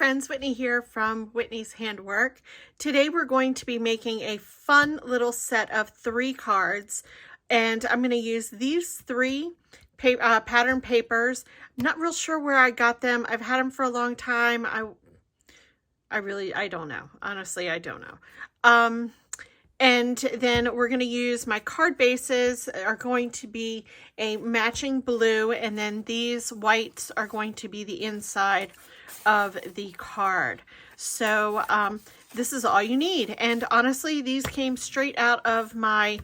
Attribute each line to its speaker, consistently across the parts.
Speaker 1: friends, Whitney here from Whitney's Handwork. Today we're going to be making a fun little set of 3 cards, and I'm going to use these 3 pattern papers. I'm not real sure where I got them. I've had them for a long time. I don't know. Honestly, I don't know. And then we're going to use my card bases are going to be a matching blue, and then these whites are going to be the inside of the card. So this is all you need. And honestly, these came straight out of my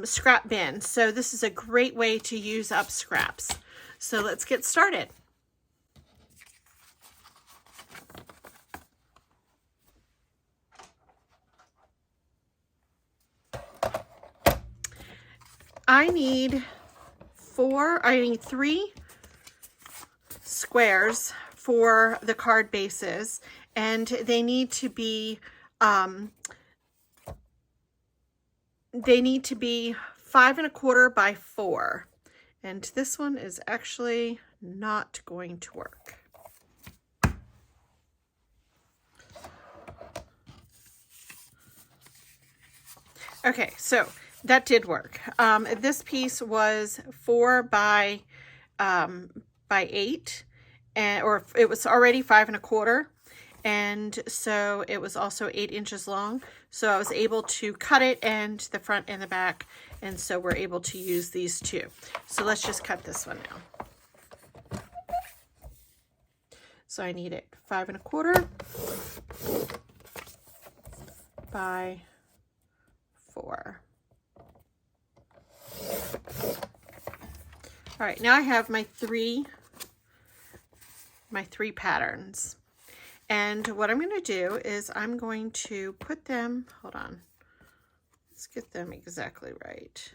Speaker 1: scrap bin. So this is a great way to use up scraps. So let's get started. I need 3 squares for the card bases, and they need to be 5 1/4 by 4, and this one is actually not going to work. Okay, so that did work. This piece was 4 by 8, or it was already 5 1/4, and so it was also 8 inches long. So I was able to cut it, and the front and the back, and so we're able to use these 2. So let's just cut this one now. So I need it 5 1/4 by 4. All right, now I have my three patterns. And what I'm going to do is I'm going to put them, hold on, let's get them exactly right.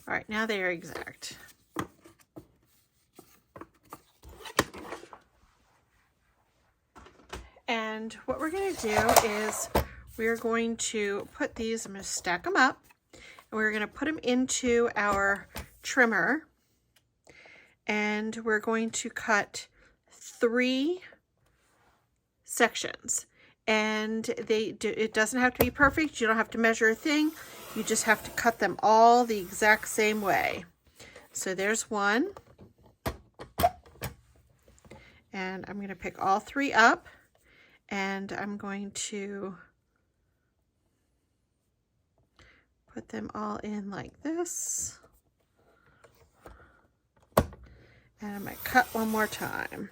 Speaker 1: All right, now they are exact. And what we're going to do is we're going to put these, I'm going to stack them up, and we're going to put them into our trimmer, and we're going to cut 3 sections. And it doesn't have to be perfect. You don't have to measure a thing. You just have to cut them all the exact same way. So there's one. And I'm going to pick all 3 up, and I'm going to put them all in like this. And I'm going to cut one more time.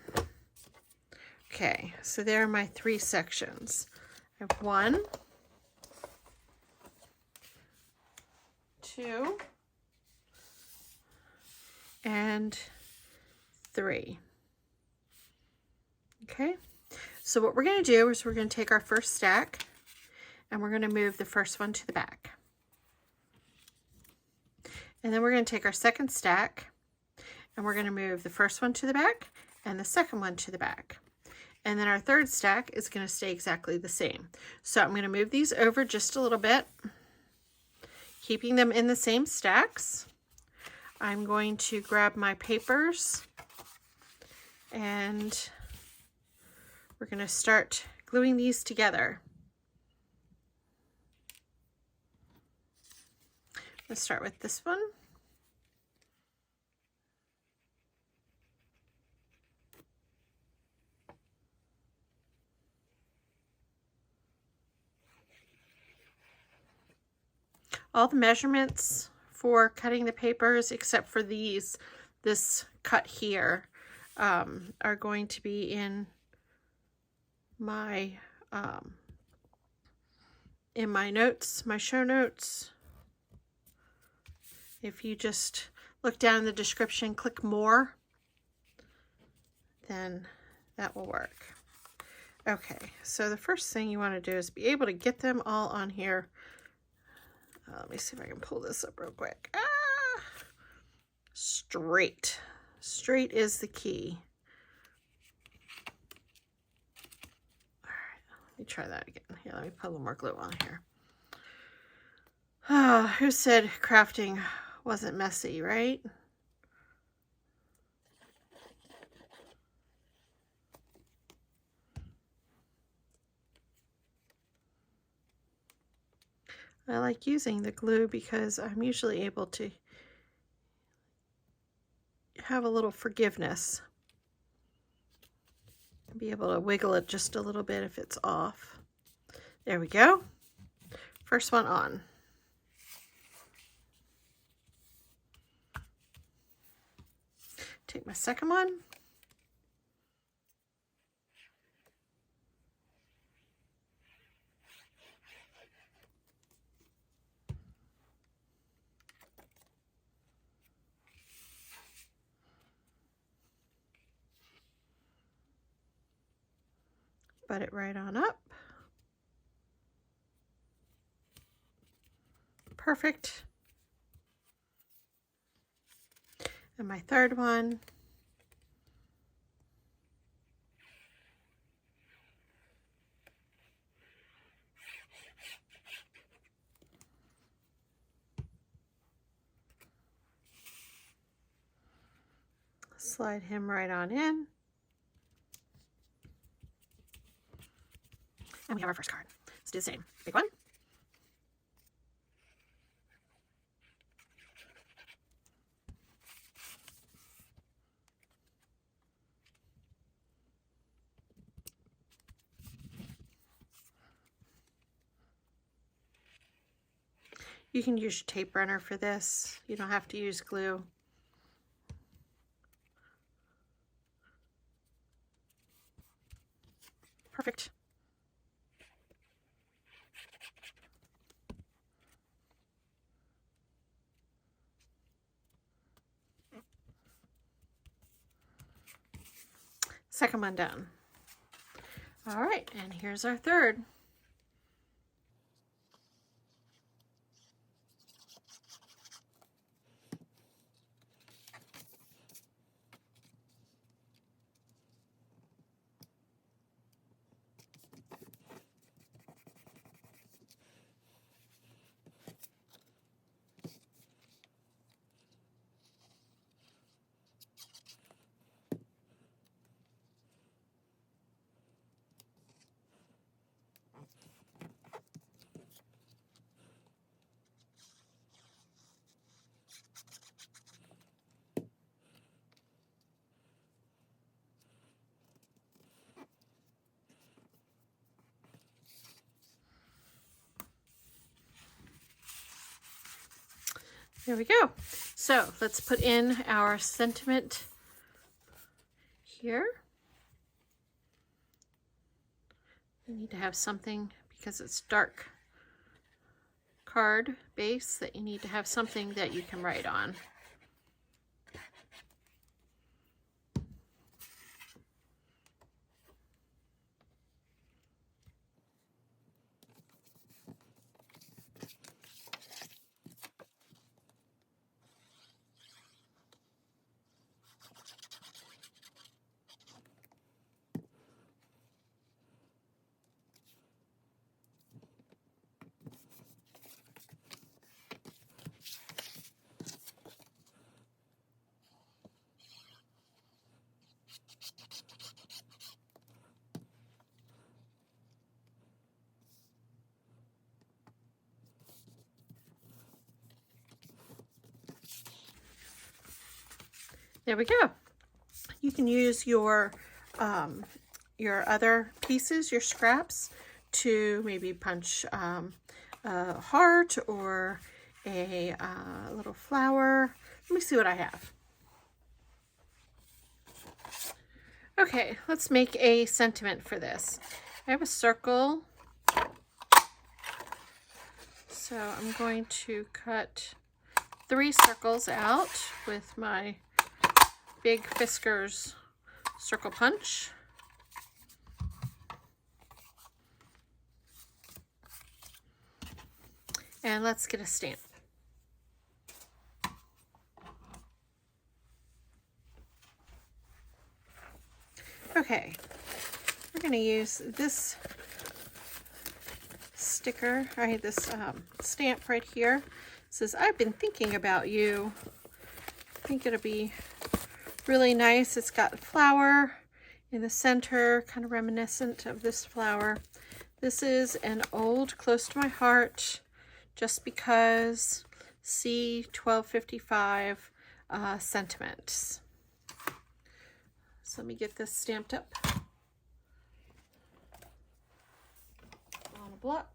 Speaker 1: Okay, so there are my 3 sections. I have 1, 2, and 3. Okay, so what we're going to do is we're going to take our first stack, and we're going to move the first one to the back. And then we're going to take our second stack, and we're going to move the first one to the back and the second one to the back. And then our third stack is going to stay exactly the same. So I'm going to move these over just a little bit, keeping them in the same stacks. I'm going to grab my papers, and we're going to start gluing these together. Let's start with this one. All the measurements for cutting the papers, except for this cut here, are going to be in my notes, my show notes. If you just look down in the description, click more, then that will work. Okay, so the first thing you want to do is be able to get them all on here. Let me see if I can pull this up real quick. straight. Straight is the key. All right, let me try that again. Here, let me put a little more glue on here. Who said crafting wasn't messy, right? I like using the glue because I'm usually able to have a little forgiveness. Be able to wiggle it just a little bit if it's off. There we go. First one on. Take my second one. Butt it right on up. Perfect. And my third one. Slide him right on in. And we have our first card. Let's do the same. Big one. You can use your tape runner for this. You don't have to use glue. Perfect. Second one done. All right, and here's our third. There we go. So let's put in our sentiment here. We need to have something, because it's dark card base, that you need to have something that you can write on. There we go. You can use your other pieces, your scraps, to maybe punch a heart or a little flower. Let me see what I have. Okay, let's make a sentiment for this. I have a circle, so I'm going to cut 3 circles out with my Big Fiskars circle punch. And let's get a stamp. Okay, we're going to use this sticker, this stamp right here. It says, I've been thinking about you. I think it'll be really nice. It's got a flower in the center, kind of reminiscent of this flower. This is an old Close to My Heart, Just Because C1255 sentiments. So let me get this stamped up on a block.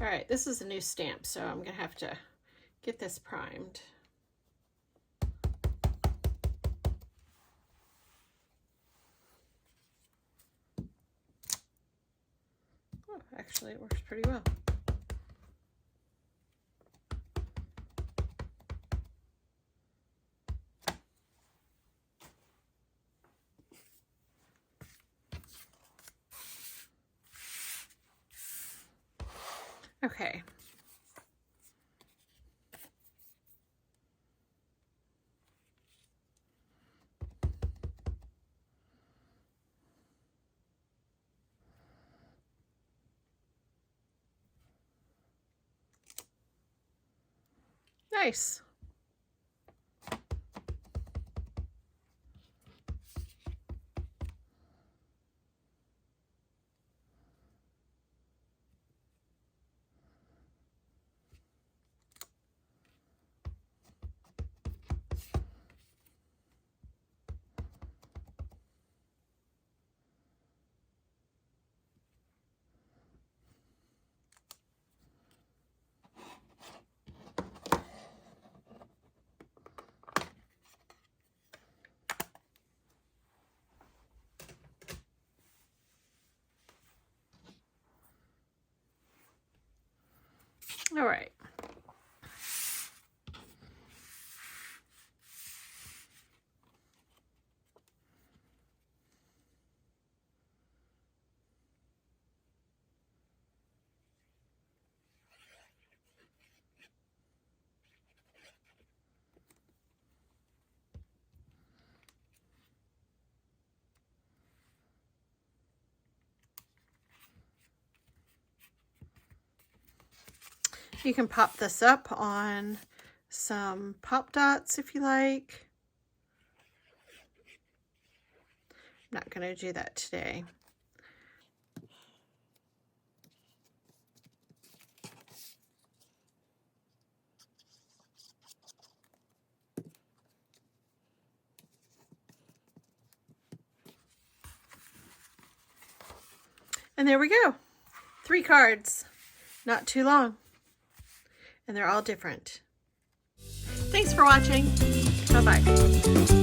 Speaker 1: All right, this is a new stamp, so I'm gonna have to get this primed. Oh, actually it works pretty well. Okay. Nice. All right. You can pop this up on some pop dots if you like. I'm not going to do that today. And there we go. 3 cards. Not too long. And they're all different. Thanks for watching. Bye-bye.